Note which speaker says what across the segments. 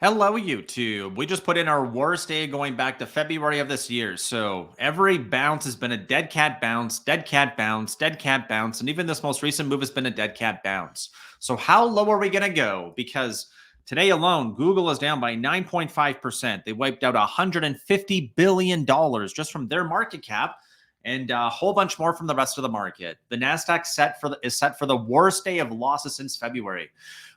Speaker 1: Hello, YouTube. We just put in our worst day going back to February of this year. So every bounce has been a dead cat bounce, dead cat bounce, dead cat bounce, and even this most recent move has been a dead cat bounce. So how low are we going to go? Because today alone, Google is down by 9.5%. They wiped out $150 billion just from their market cap and a whole bunch more from the rest of the market. The Nasdaq is set for the worst day of losses since February.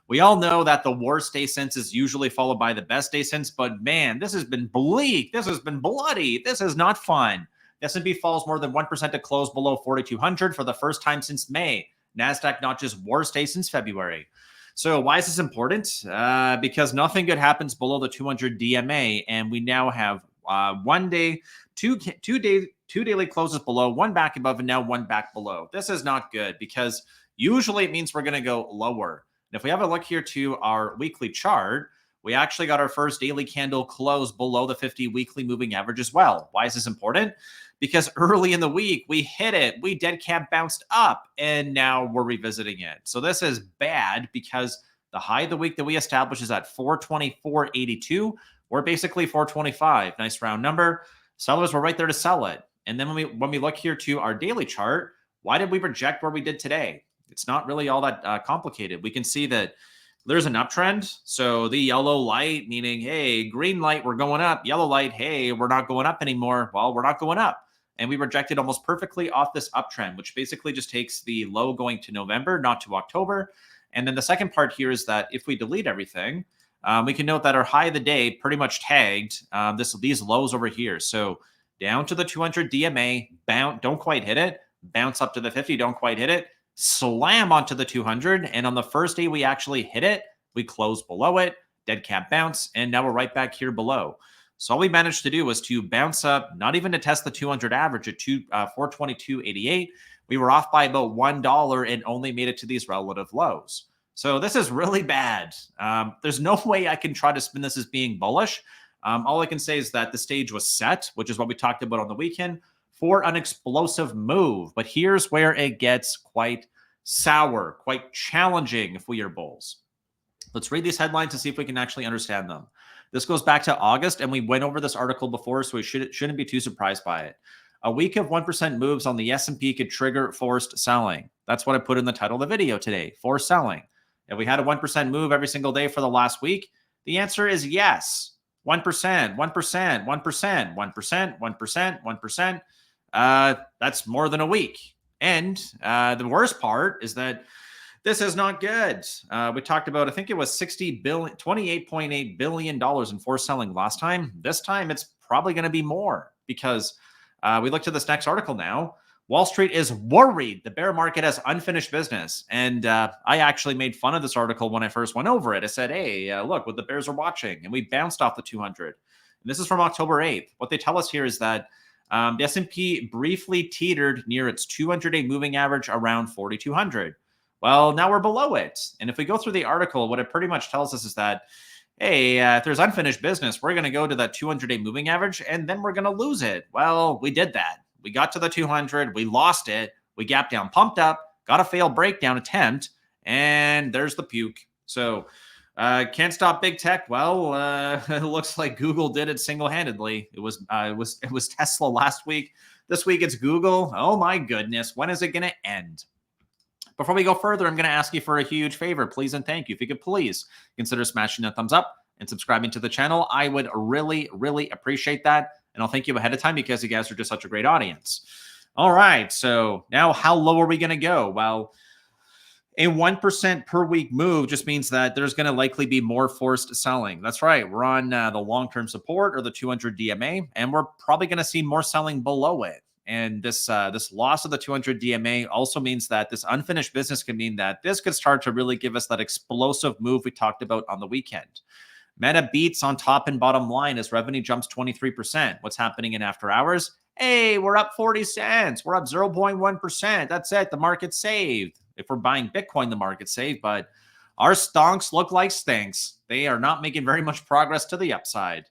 Speaker 1: We all know that the worst day since is usually followed by the best day since, but man, this has been bleak. This has been bloody. This is not fun. The S&P falls more than 1% to close below 4,200 for the first time since May. NASDAQ notches worst day since February. So why is this important? Because nothing good happens below the 200 DMA, and we now have one day, two daily closes below, one back above, and now one back below. This is not good because usually it means we're going to go lower. And if we have a look here to our weekly chart, we actually got our first daily candle close below the 50 weekly moving average as well. Why is this important? Because early in the week, we hit it. We dead cat bounced up, and now we're revisiting it. So this is bad because the high of the week that we established is at 424.82. We're basically 425. Nice round number. Sellers were right there to sell it. And then when we look here to our daily chart, why did we reject where we did today? It's not really all that complicated. We can see that there's an uptrend. So the yellow light, meaning, hey, green light, we're going up. Yellow light, hey, we're not going up anymore. Well, we're not going up. And we rejected almost perfectly off this uptrend, which basically just takes the low going to November, not to October. And then the second part here is that if we delete everything, we can note that our high of the day pretty much tagged these lows over here. So down to the 200 DMA, bounce, don't quite hit it. Bounce up to the 50, don't quite hit it. Slam onto the 200, and on the first day we actually hit it, we closed below it, dead cat bounce, and now we're right back here below. So all we managed to do was to bounce up, not even to test the 200 average at 422.88. We were off by about $1 and only made it to these relative lows. So this is really bad. There's no way I can try to spin this as being bullish. All I can say is that the stage was set, which is what we talked about on the weekend, for an explosive move. But here's where it gets quite sour, quite challenging if we are bulls. Let's read these headlines and see if we can actually understand them. This goes back to August, and we went over this article before, so we shouldn't be too surprised by it. A week of 1% moves on the S&P could trigger forced selling. That's what I put in the title of the video today, forced selling. If we had a 1% move every single day for the last week, the answer is yes. 1%, 1%, 1%, 1%, 1%, 1%. That's more than a week. And the worst part is that this is not good. We talked about, I think it was $28.8 billion in forced selling last time. This time it's probably going to be more because we look to this next article now. Wall Street is worried the bear market has unfinished business. And I actually made fun of this article when I first went over it. I said, hey, look what the bears are watching. And we bounced off the 200. And this is from October 8th. What they tell us here is that the S&P briefly teetered near its 200-day moving average around 4,200. Well, now we're below it. And if we go through the article, what it pretty much tells us is that, hey, if there's unfinished business, we're going to go to that 200-day moving average, and then we're going to lose it. Well, we did that. We got to the 200. We lost it. We gapped down, pumped up, got a failed breakdown attempt, and there's the puke. So can't stop big tech. Well, it looks like Google did it single-handedly. It was Tesla last week. This week it's Google. Oh my goodness, when is it going to end? Before we go further, I'm going to ask you for a huge favor, please and thank you. If you could please consider smashing that thumbs up and subscribing to the channel, I would really, really appreciate that. And I'll thank you ahead of time because you guys are just such a great audience. All right, so now how low are we going to go? Well, a 1% per week move just means that there's going to likely be more forced selling. That's right. We're on the long-term support or the 200 DMA, and we're probably going to see more selling below it. And this loss of the 200 DMA also means that this unfinished business can mean that this could start to really give us that explosive move we talked about on the weekend. Meta beats on top and bottom line as revenue jumps 23%. What's happening in after hours? Hey, we're up 40 cents. We're up 0.1%. That's it. The market saved. If we're buying Bitcoin, the market saved. But our stonks look like stinks. They are not making very much progress to the upside.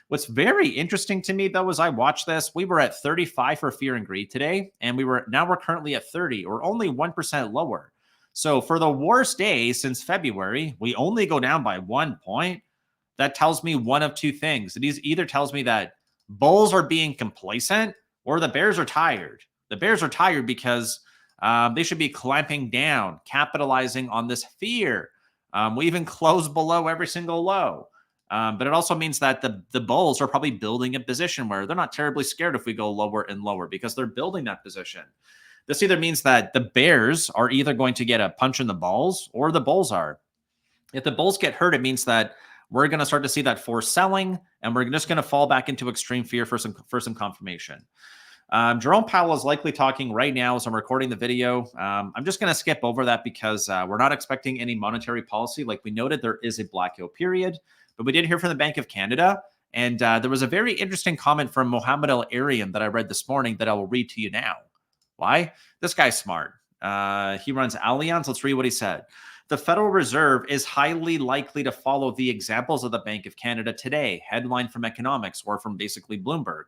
Speaker 1: What's very interesting to me, though, as I watch this, we were at 35 for fear and greed today, and we're currently at 30, or only 1% lower. So for the worst day since February, we only go down by 1 point. that tells me one of two things. It either tells me that bulls are being complacent or the bears are tired. The bears are tired because they should be clamping down, capitalizing on this fear. We even close below every single low. But it also means that the bulls are probably building a position where they're not terribly scared if we go lower and lower because they're building that position. This either means that the bears are either going to get a punch in the balls or the bulls are. If the bulls get hurt, it means that we're going to start to see that forced selling, and we're just going to fall back into extreme fear for some confirmation. Jerome Powell is likely talking right now as I'm recording the video. I'm just going to skip over that because we're not expecting any monetary policy. Like we noted, there is a blackout period, but we did hear from the Bank of Canada. And there was a very interesting comment from Mohamed El-Erian that I read this morning that I will read to you now. Why? This guy's smart. He runs Allianz. Let's read what he said. The Federal Reserve is highly likely to follow the examples of the Bank of Canada today. Headline from Economics or from basically Bloomberg.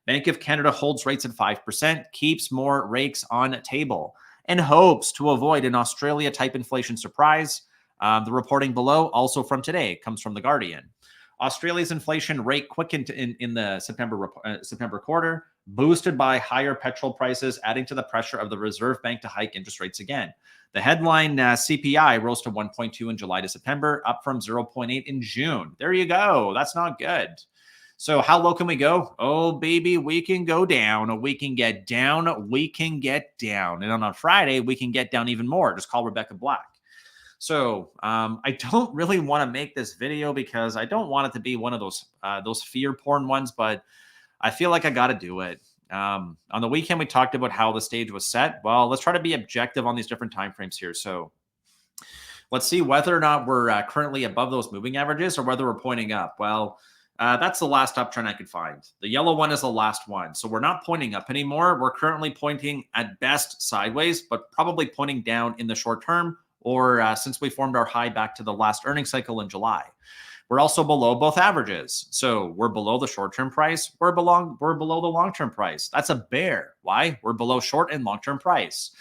Speaker 1: Bank of Canada holds rates at 5%, keeps more rakes on table, and hopes to avoid an Australia-type inflation surprise. The reporting below, also from today, comes from The Guardian. Australia's inflation rate quickened in the September quarter, boosted by higher petrol prices, adding to the pressure of the Reserve Bank to hike interest rates again. The headline CPI rose to 1.2 in July to September, up from 0.8 in June. There you go. That's not good. So how low can we go? Oh, baby, we can go down. We can get down. We can get down. And on Friday, we can get down even more. Just call Rebecca Black. So I don't really want to make this video because I don't want it to be one of those fear porn ones, but I feel like I got to do it. On the weekend, we talked about how the stage was set. Well, let's try to be objective on these different timeframes here. So let's see whether or not we're currently above those moving averages or whether we're pointing up. Well, that's the last uptrend I could find. The yellow one is the last one. So we're not pointing up anymore. We're currently pointing at best sideways, but probably pointing down in the short term or since we formed our high back to the last earnings cycle in July. We're also below both averages. So we're below the short-term price. We're below the long-term price. That's a bear. Why? We're below short and long-term price.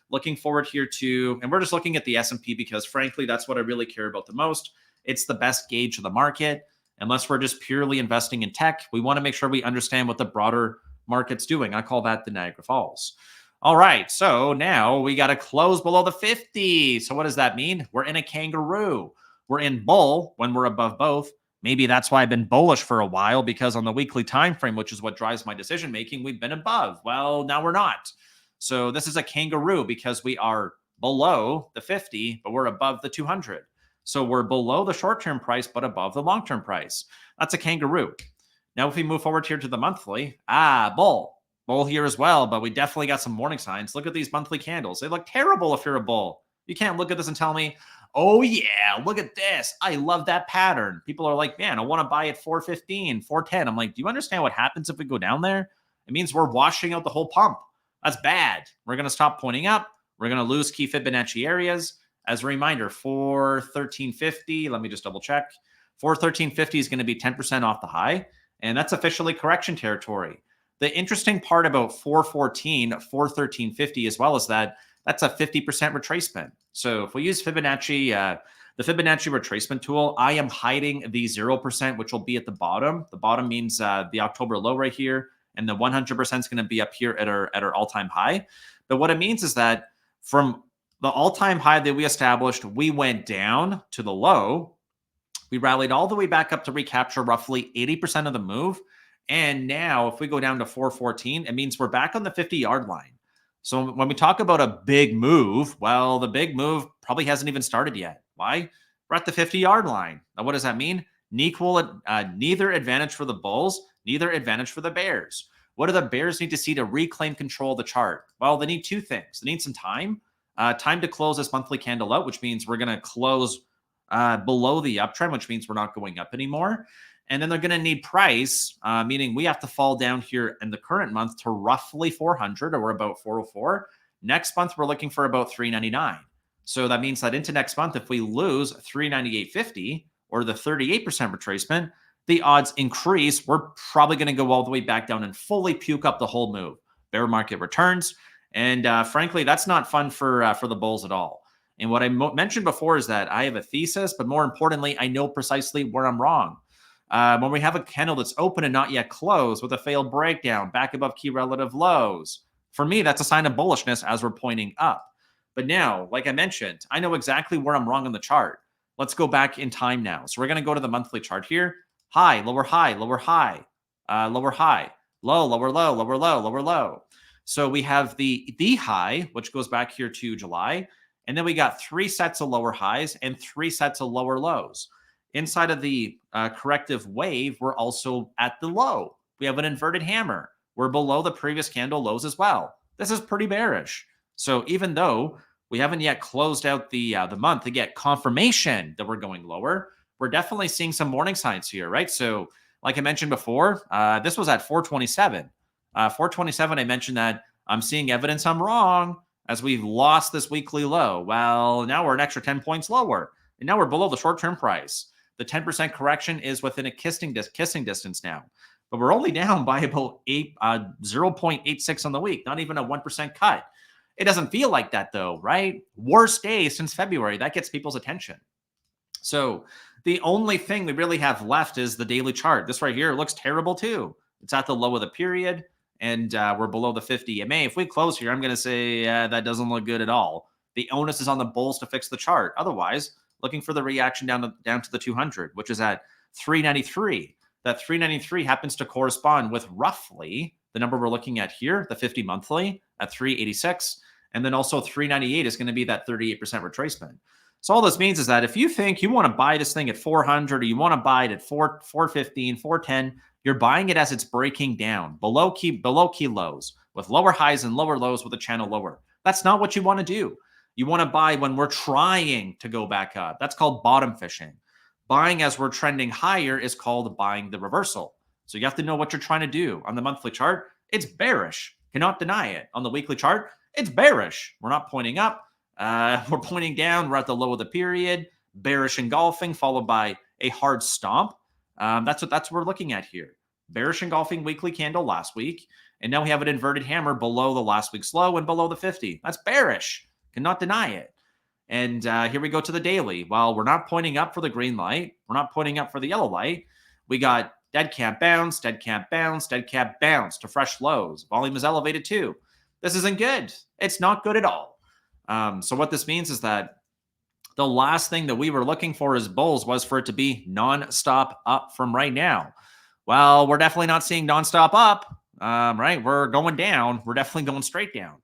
Speaker 1: Looking forward here to, and we're just looking at the S&P because frankly, that's what I really care about the most. It's the best gauge of the market. Unless we're just purely investing in tech, we want to make sure we understand what the broader market's doing. I call that the Niagara Falls. All right, so now we got to close below the 50. So what does that mean? We're in a kangaroo. We're in bull when we're above both. Maybe that's why I've been bullish for a while, because on the weekly time frame, which is what drives my decision making, we've been above. Well, now we're not. So this is a kangaroo because we are below the 50, but we're above the 200. So we're below the short-term price, but above the long-term price. That's a kangaroo. Now, if we move forward here to the monthly, bull. Bull here as well, but we definitely got some warning signs. Look at these monthly candles. They look terrible if you're a bull. You can't look at this and tell me, oh yeah, look at this. I love that pattern. People are like, man, I want to buy at 415, 410. I'm like, do you understand what happens if we go down there? It means we're washing out the whole pump. That's bad. We're going to stop pointing up. We're going to lose key Fibonacci areas. As a reminder, 413.50, let me just double check. 413.50 is going to be 10% off the high, and that's officially correction territory. The interesting part about 413.50 as well is that that's a 50% retracement. So if we use Fibonacci, the Fibonacci retracement tool, I am hiding the 0%, which will be at the bottom. The bottom means the October low right here, and the 100% is going to be up here at our all-time high. But what it means is that from the all-time high that we established, we went down to the low. We rallied all the way back up to recapture roughly 80% of the move. And now if we go down to 414, it means we're back on the 50-yard line. So when we talk about a big move, well, the big move probably hasn't even started yet. Why? We're at the 50-yard line. Now, what does that mean? Neither advantage for the bulls, neither advantage for the bears. What do the bears need to see to reclaim control of the chart? Well, they need two things. They need some time. Time to close this monthly candle out, which means we're going to close below the uptrend, which means we're not going up anymore. And then they're going to need price, meaning we have to fall down here in the current month to roughly 400 or about 404. Next month, we're looking for about 399. So that means that into next month, if we lose 398.50 or the 38% retracement, the odds increase. We're probably going to go all the way back down and fully puke up the whole move. Bear market returns. And frankly, that's not fun for the bulls at all. And what I mentioned before is that I have a thesis, but more importantly, I know precisely where I'm wrong. When we have a candle that's open and not yet closed with a failed breakdown back above key relative lows, for me, that's a sign of bullishness as we're pointing up. But now, like I mentioned, I know exactly where I'm wrong on the chart. Let's go back in time now. So we're going to go to the monthly chart here. High, lower high, lower high, lower high, low, lower low, lower low, lower low. So we have the high, which goes back here to July. And then we got 3 sets of lower highs and 3 sets of lower lows. Inside of the corrective wave, we're also at the low. We have an inverted hammer. We're below the previous candle lows as well. This is pretty bearish. So even though we haven't yet closed out the month to get confirmation that we're going lower, we're definitely seeing some warning signs here, right? So like I mentioned before, this was at 427. 427, I mentioned that I'm seeing evidence I'm wrong as we've lost this weekly low. Well, now we're an extra 10 points lower, and now we're below the short-term price. The 10% correction is within a kissing distance now, but we're only down by about 0.86 on the week, not even a 1% cut. It doesn't feel like that though, right? Worst day since February. That gets people's attention. So the only thing we really have left is the daily chart. This right here looks terrible too. It's at the low of the period, and we're below the 50 EMA. If we close here, I'm going to say that doesn't look good at all. The onus is on the bulls to fix the chart. Otherwise, looking for the reaction down to the 200, which is at 393. That 393 happens to correspond with roughly the number we're looking at here, the 50 monthly at 386. And then also 398 is going to be that 38% retracement. So all this means is that if you think you want to buy this thing at 400 or you want to buy it at 415, 410, you're buying it as it's breaking down below key lows with lower highs and lower lows with a channel lower. That's not what you want to do. You want to buy when we're trying to go back up. That's called bottom fishing. Buying as we're trending higher is called buying the reversal. So you have to know what you're trying to do. On the monthly chart, it's bearish. Cannot deny it. On the weekly chart, it's bearish. We're not pointing up. We're pointing down. We're at the low of the period. Bearish engulfing followed by a hard stomp. That's what we're looking at here. Bearish engulfing weekly candle last week. And now we have an inverted hammer below the last week's low and below the 50. That's bearish. Cannot deny it. And here we go to the daily. While we're not pointing up for the green light, we're not pointing up for the yellow light, we got dead cat bounce, dead cat bounce, dead cat bounce to fresh lows. Volume is elevated too. This isn't good. It's not good at all. So what this means is that the last thing that we were looking for as bulls was for it to be non-stop up from right now. Well, we're definitely not seeing non-stop up, right? We're going down. We're definitely going straight down.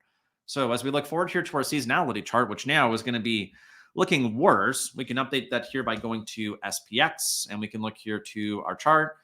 Speaker 1: So as we look forward here to our seasonality chart, which now is going to be looking worse, we can update that here by going to SPX, and we can look here to our chart.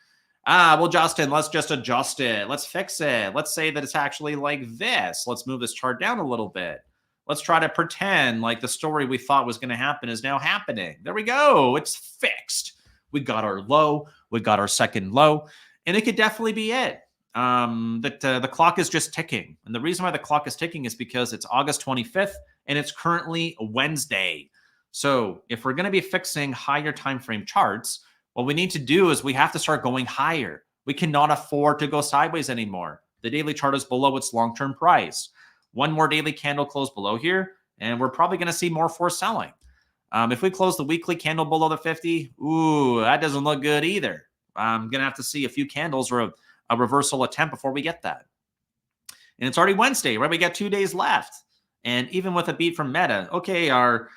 Speaker 1: Well, Justin, let's just adjust it. Let's fix it. Let's say that it's actually like this. Let's move this chart down a little bit. Let's try to pretend like the story we thought was going to happen is now happening. There we go. It's fixed. We got our low. We got our second low. And it could definitely be it. The clock is just ticking. And the reason why the clock is ticking is because it's August 25th and it's currently Wednesday. So if we're going to be fixing higher time frame charts, what we need to do is we have to start going higher. We cannot afford to go sideways anymore. The daily chart is below its long-term price. One more daily candle close below here, and we're probably going to see more forced selling. If we close the weekly candle below the 50, ooh, that doesn't look good either. I'm going to have to see a few candles or a reversal attempt before we get that. And it's already Wednesday, right? We got 2 days left. And even with a beat from Meta, okay, our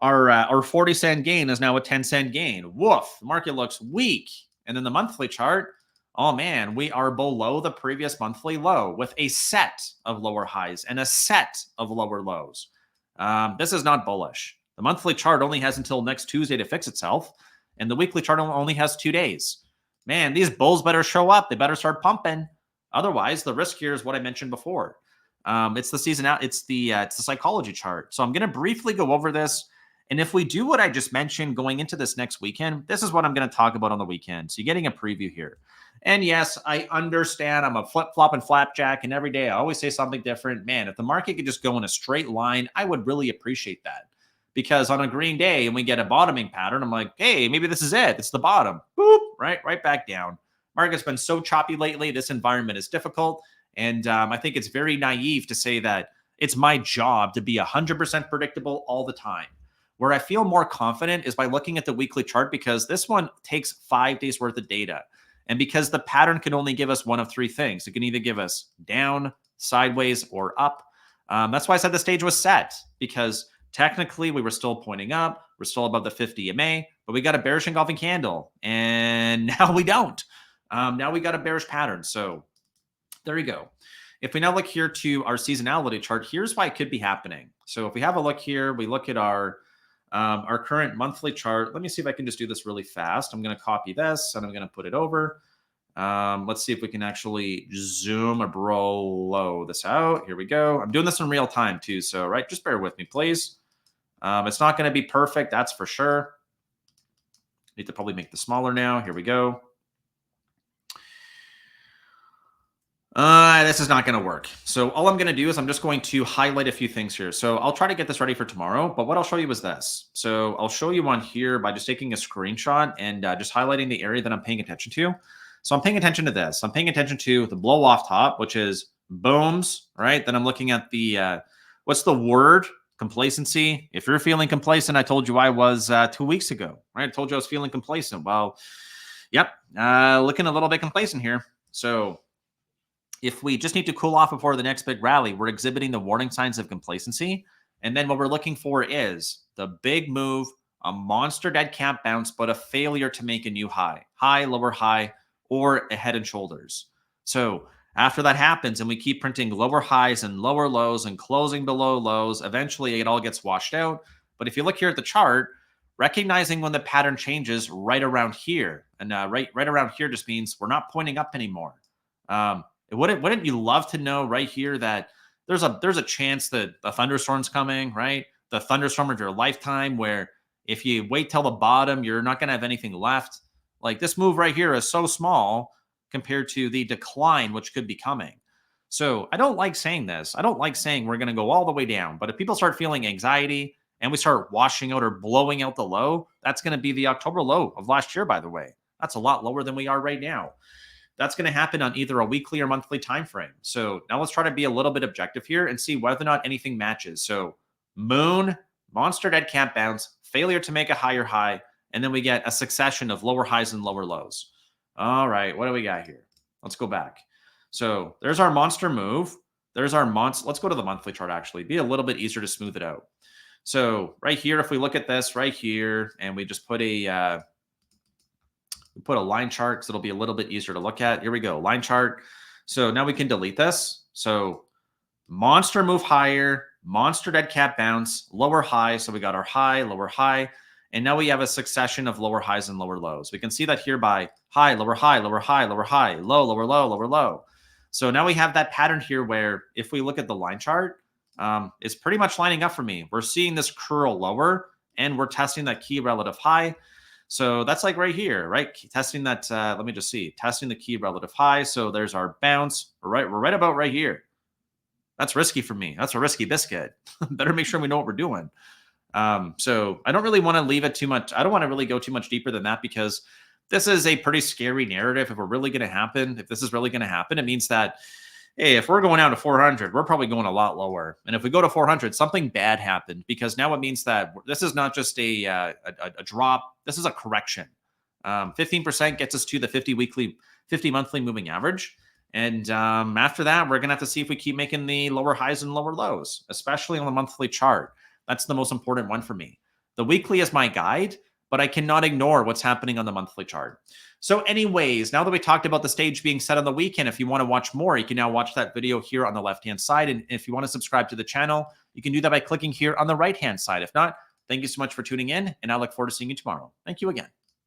Speaker 1: 40-cent gain is now a 10-cent gain. Woof, the market looks weak. And then the monthly chart, oh man, we are below the previous monthly low with a set of lower highs and a set of lower lows. This is not bullish. The monthly chart only has until next Tuesday to fix itself, and the weekly chart only has 2 days. Man, these bulls better show up. They better start pumping. Otherwise, the risk here is what I mentioned before. It's the season out. It's the psychology chart. So I'm going to briefly go over this. And if we do what I just mentioned going into this next weekend, this is what I'm going to talk about on the weekend. So you're getting a preview here. And yes, I understand I'm a flip-flop and flapjack, and every day I always say something different. Man, if the market could just go in a straight line, I would really appreciate that. Because on a green day and we get a bottoming pattern, I'm like, hey, maybe this is it. It's the bottom. Boop, right back down. Market's been so choppy lately. This environment is difficult. And I think it's very naive to say that it's my job to be 100% predictable all the time. Where I feel more confident is by looking at the weekly chart, because this one takes 5 days worth of data. And because the pattern can only give us one of three things, it can either give us down, sideways, or up. That's why I said the stage was set, because technically we were still pointing up. We're still above the 50 EMA, but we got a bearish engulfing candle. And now we don't. Now we got a bearish pattern. So there you go. If we now look here to our seasonality chart, here's why it could be happening. So if we have a look here, we look at our current monthly chart. Let me see if I can just do this really fast. I'm going to copy this and I'm going to put it over. Let's see if we can actually zoom or blow this out. Here we go. I'm doing this in real time too. So, right, just bear with me, please. It's not going to be perfect, that's for sure. Need to probably make this smaller now. Here we go. This is not going to work. So all I'm going to do is I'm just going to highlight a few things here. So I'll try to get this ready for tomorrow, but what I'll show you is this. So I'll show you on here by just taking a screenshot and just highlighting the area that I'm paying attention to. So I'm paying attention to this. I'm paying attention to the blow off top, which is booms, right? Then I'm looking at the, what's the word? Complacency. If you're feeling complacent, I told you I was 2 weeks ago, right? I told you I was feeling complacent. Well, yep, looking a little bit complacent here. So if we just need to cool off before the next big rally, we're exhibiting the warning signs of complacency. And then what we're looking for is the big move, a monster dead cat bounce, but a failure to make a new high, lower high, or a head and shoulders. So after that happens and we keep printing lower highs and lower lows and closing below lows, eventually it all gets washed out. But if you look here at the chart, recognizing when the pattern changes right around here, and right around here just means we're not pointing up anymore. Wouldn't you love to know right here that there's a chance that a thunderstorm's coming, right? The thunderstorm of your lifetime, where if you wait till the bottom, you're not going to have anything left. Like this move right here is so small compared to the decline, which could be coming. So I don't like saying this. I don't like saying we're going to go all the way down. But if people start feeling anxiety and we start washing out or blowing out the low, that's going to be the October low of last year, by the way. That's a lot lower than we are right now. That's going to happen on either a weekly or monthly time frame. So now let's try to be a little bit objective here and see whether or not anything matches. So moon, monster dead cat bounce, failure to make a higher high, and then we get a succession of lower highs and lower lows. All right, what do we got here? Let's go back. So there's our monster move. There's our monster. Let's go to the monthly chart, actually. Be a little bit easier to smooth it out. So right here, if we look at this right here, and we just put a line chart because it'll be a little bit easier to look at. Here we go, line chart. So now we can delete this. So monster move higher, monster dead cat bounce, lower high. So we got our high, lower high. And now we have a succession of lower highs and lower lows. We can see that here by high, lower high, lower high, lower high, low, lower low, lower low. So now we have that pattern here where if we look at the line chart, it's pretty much lining up for me. We're seeing this curl lower and we're testing that key relative high. So that's like right here, right? Testing that, let me just see, testing the key relative high. So there's our bounce. We're right about right here. That's risky for me. That's a risky biscuit. Better make sure we know what we're doing. So I don't really want to leave it too much. I don't want to really go too much deeper than that because this is a pretty scary narrative. If we're really going to happen, if this is really going to happen, it means that, hey, if we're going down to 400, we're probably going a lot lower. And if we go to 400, something bad happened because now it means that this is not just a drop. This is a correction. 15% gets us to the 50 monthly moving average. And after that, we're going to have to see if we keep making the lower highs and lower lows, especially on the monthly chart. That's the most important one for me. The weekly is my guide, but I cannot ignore what's happening on the monthly chart. So anyways, now that we talked about the stage being set on the weekend, if you want to watch more, you can now watch that video here on the left-hand side. And if you want to subscribe to the channel, you can do that by clicking here on the right-hand side. If not, thank you so much for tuning in, and I look forward to seeing you tomorrow. Thank you again.